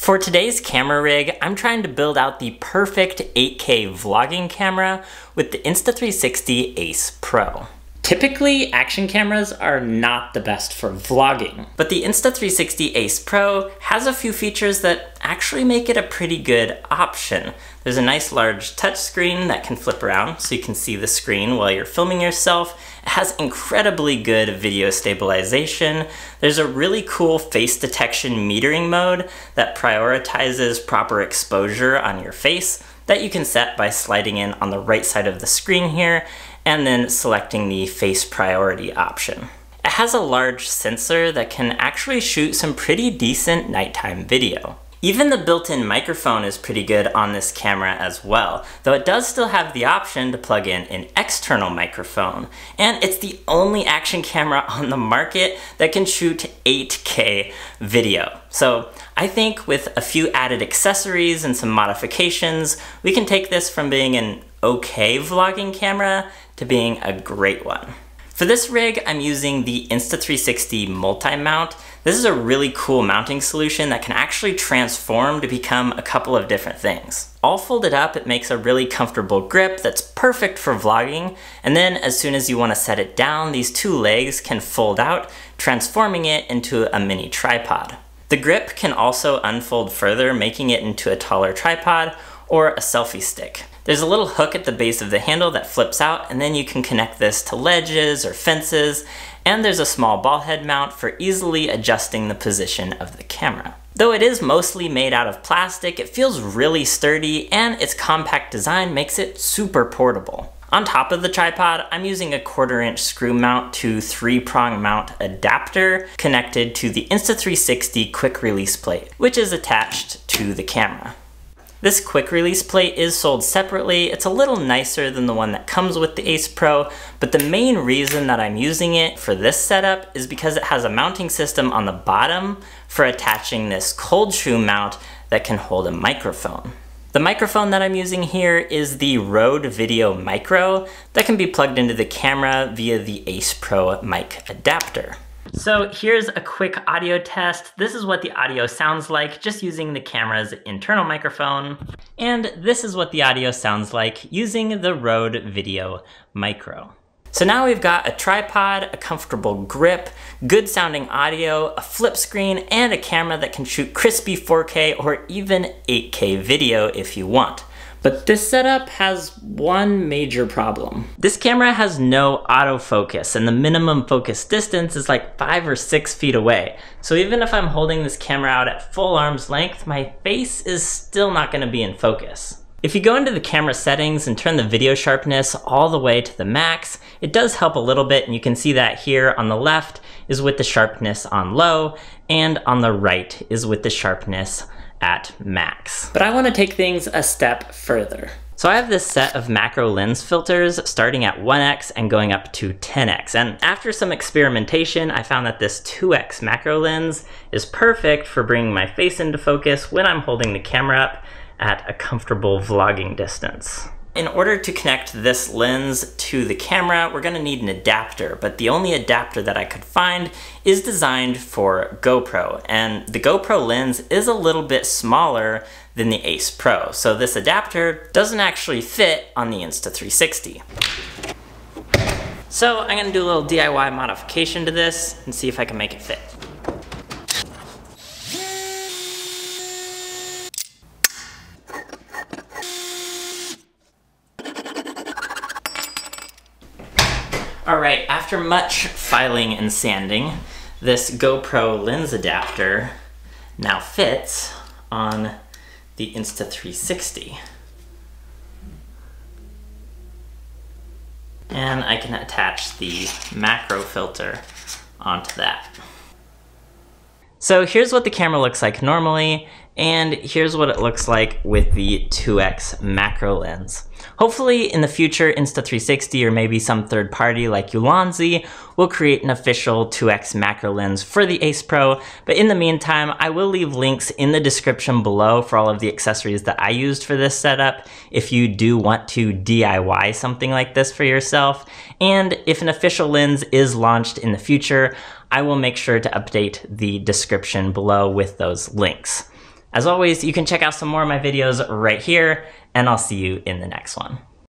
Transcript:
For today's camera rig, I'm trying to build out the perfect 8K vlogging camera with the Insta360 Ace Pro. Typically, action cameras are not the best for vlogging, but the Insta360 Ace Pro has a few features that actually make it a pretty good option. There's a nice large touchscreen that can flip around so you can see the screen while you're filming yourself. It has incredibly good video stabilization. There's a really cool face detection metering mode that prioritizes proper exposure on your face that you can set by sliding in on the right side of the screen here and then selecting the face priority option. It has a large sensor that can actually shoot some pretty decent nighttime video. Even the built-in microphone is pretty good on this camera as well, though it does still have the option to plug in an external microphone. And it's the only action camera on the market that can shoot 8K video. So I think with a few added accessories and some modifications, we can take this from being an okay vlogging camera to being a great one. For this rig, I'm using the Insta360 multi-mount. This is a really cool mounting solution that can actually transform to become a couple of different things. All folded up, it makes a really comfortable grip that's perfect for vlogging, and then as soon as you want to set it down, these two legs can fold out, transforming it into a mini tripod. The grip can also unfold further, making it into a taller tripod or a selfie stick. There's a little hook at the base of the handle that flips out, and then you can connect this to ledges or fences, and there's a small ball head mount for easily adjusting the position of the camera. Though it is mostly made out of plastic, it feels really sturdy, and its compact design makes it super portable. On top of the tripod, I'm using a 1/4" screw mount to 3-prong mount adapter connected to the Insta360 quick release plate, which is attached to the camera. This quick release plate is sold separately. It's a little nicer than the one that comes with the Ace Pro, but the main reason that I'm using it for this setup is because it has a mounting system on the bottom for attaching this cold shoe mount that can hold a microphone. The microphone that I'm using here is the Rode VideoMicro that can be plugged into the camera via the Ace Pro mic adapter. So here's a quick audio test. This is what the audio sounds like just using the camera's internal microphone. And this is what the audio sounds like using the Rode VideoMicro. So now we've got a tripod, a comfortable grip, good sounding audio, a flip screen, and a camera that can shoot crispy 4K or even 8K video if you want. But this setup has one major problem. This camera has no autofocus, and the minimum focus distance is like 5 or 6 feet away. So even if I'm holding this camera out at full arm's length, my face is still not gonna be in focus. If you go into the camera settings and turn the video sharpness all the way to the max, it does help a little bit, and you can see that here on the left is with the sharpness on low, and on the right is with the sharpness at max. But I want to take things a step further. So I have this set of macro lens filters starting at 1x and going up to 10x. And after some experimentation, I found that this 2x macro lens is perfect for bringing my face into focus when I'm holding the camera up at a comfortable vlogging distance. In order to connect this lens to the camera, we're gonna need an adapter, but the only adapter that I could find is designed for GoPro, and the GoPro lens is a little bit smaller than the Ace Pro, so this adapter doesn't actually fit on the Insta360. So I'm gonna do a little DIY modification to this and see if I can make it fit. Alright, after much filing and sanding, this GoPro lens adapter now fits on the Insta360. And I can attach the macro filter onto that. So here's what the camera looks like normally, and here's what it looks like with the 2x macro lens. Hopefully in the future, Insta360 or maybe some third party like Ulanzi will create an official 2x macro lens for the Ace Pro, but in the meantime, I will leave links in the description below for all of the accessories that I used for this setup if you do want to DIY something like this for yourself. And if an official lens is launched in the future, I will make sure to update the description below with those links. As always, you can check out some more of my videos right here, and I'll see you in the next one.